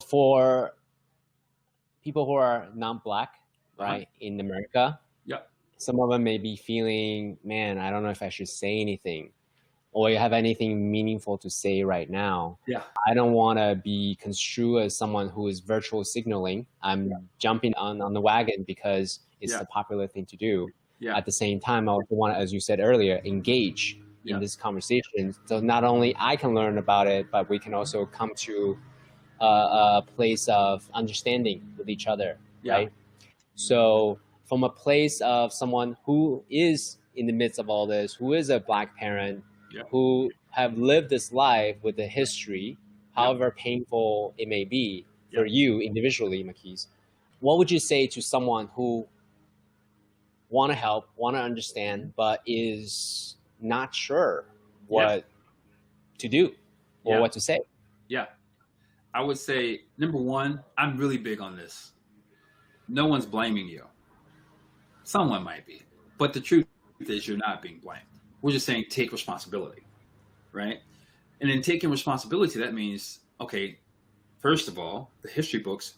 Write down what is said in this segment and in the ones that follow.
for people who are non-Black, right, in America, some of them may be feeling, man, I don't know if I should say anything, or you have anything meaningful to say right now. I don't want to be construed as someone who is virtual signaling. I'm jumping on the wagon because it's the popular thing to do. At the same time, I also want to, as you said earlier, engage in this conversation. So not only I can learn about it, but we can also come to a place of understanding with each other, right? So from a place of someone who is in the midst of all this, who is a Black parent, who have lived this life with a history, however painful it may be for you individually, Marquese, what would you say to someone who want to help, want to understand, but is not sure what to do or what to say? I would say, number one, I'm really big on this. No one's blaming you. Someone might be, but the truth is you're not being blamed. We're just saying take responsibility, right? And in taking responsibility, that means, okay, first of all, the history books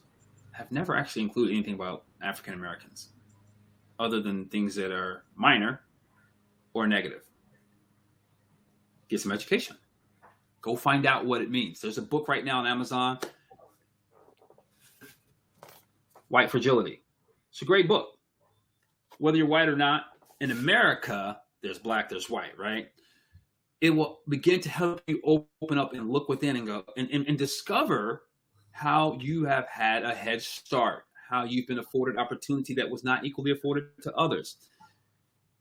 have never actually included anything about African Americans other than things that are minor or negative. Get some education. Go find out what it means. There's a book right now on Amazon, White Fragility. It's a great book. Whether you're white or not, in America, there's Black, there's white, right? It will begin to help you open up and look within and go and discover how you have had a head start, how you've been afforded opportunity that was not equally afforded to others.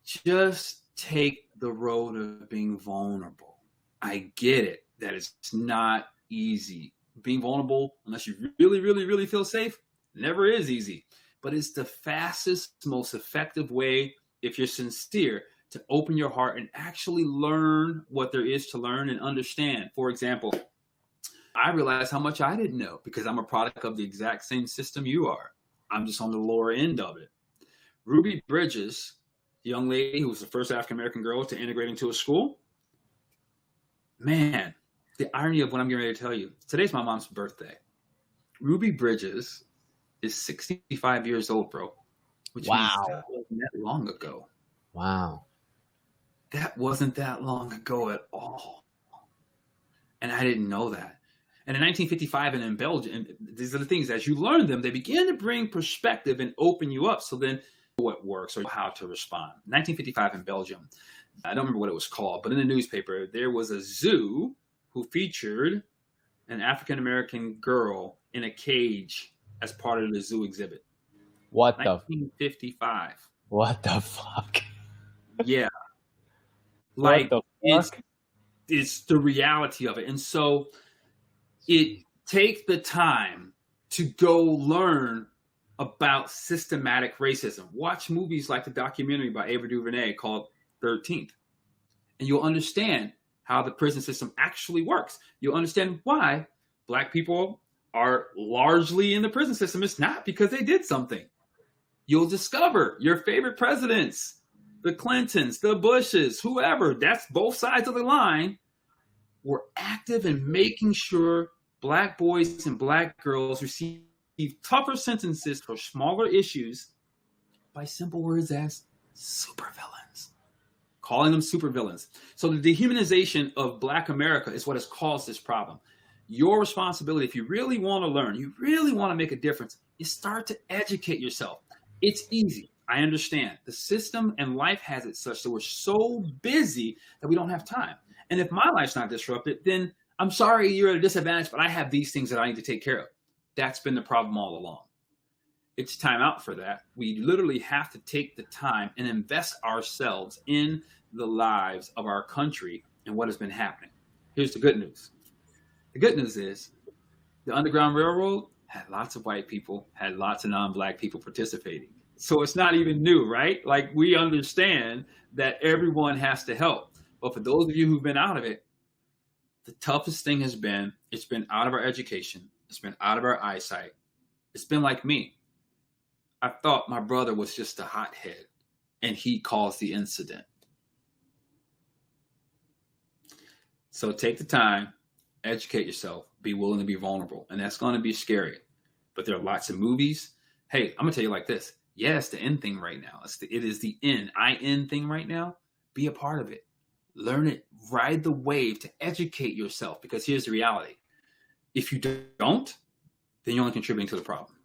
Just take the road of being vulnerable. I get it, that it's not easy. Being vulnerable, unless you really, really, really feel safe, never is easy. But it's the fastest, most effective way, if you're sincere, to open your heart and actually learn what there is to learn and understand. For example, I realized how much I didn't know because I'm a product of the exact same system you are. I'm just on the lower end of it. Ruby Bridges, the young lady who was the first African-American girl to integrate into a school, man, the irony of what I'm getting ready to tell you. Today's my mom's birthday. Ruby Bridges is 65 years old, bro. Which means that wasn't that long ago. Wow. That wasn't that long ago at all. And I didn't know that. And in 1955 and in Belgium, these are the things, as you learn them, they begin to bring perspective and open you up. So then what works or how to respond. 1955 in Belgium, I don't remember what it was called, but in the newspaper, there was a zoo who featured an African-American girl in a cage as part of the zoo exhibit. What 1955. What the fuck? Yeah. Like, it's the reality of it. And so it takes the time to go learn about systematic racism. Watch movies like the documentary by Ava DuVernay called 13th. And you'll understand how the prison system actually works. You'll understand why Black people are largely in the prison system. It's not because they did something. You'll discover your favorite presidents, the Clintons, the Bushes, whoever, that's both sides of the line, were active in making sure Black boys and Black girls receive tougher sentences for smaller issues by simple words as supervillains. Calling them supervillains. So the dehumanization of Black America is what has caused this problem. Your responsibility, if you really want to learn, you really want to make a difference, is start to educate yourself. It's easy. I understand. The system and life has it such that we're so busy that we don't have time. And if my life's not disrupted, then I'm sorry you're at a disadvantage, but I have these things that I need to take care of. That's been the problem all along. It's time out for that. We literally have to take the time and invest ourselves in the lives of our country and what has been happening. Here's the good news. The good news is the Underground Railroad had lots of white people, had lots of non-Black people participating. So it's not even new, right? Like, we understand that everyone has to help. But for those of you who've been out of it, the toughest thing has been, it's been out of our education. It's been out of our eyesight. It's been like me. I thought my brother was just a hothead and he caused the incident. So take the time, educate yourself, be willing to be vulnerable. And that's going to be scary. But there are lots of movies. Hey, I'm going to tell you like this. Yeah, it's the end thing right now. It is the end. I-N thing right now. Be a part of it. Learn it. Ride the wave to educate yourself. Because here's the reality. If you don't, then you're only contributing to the problem.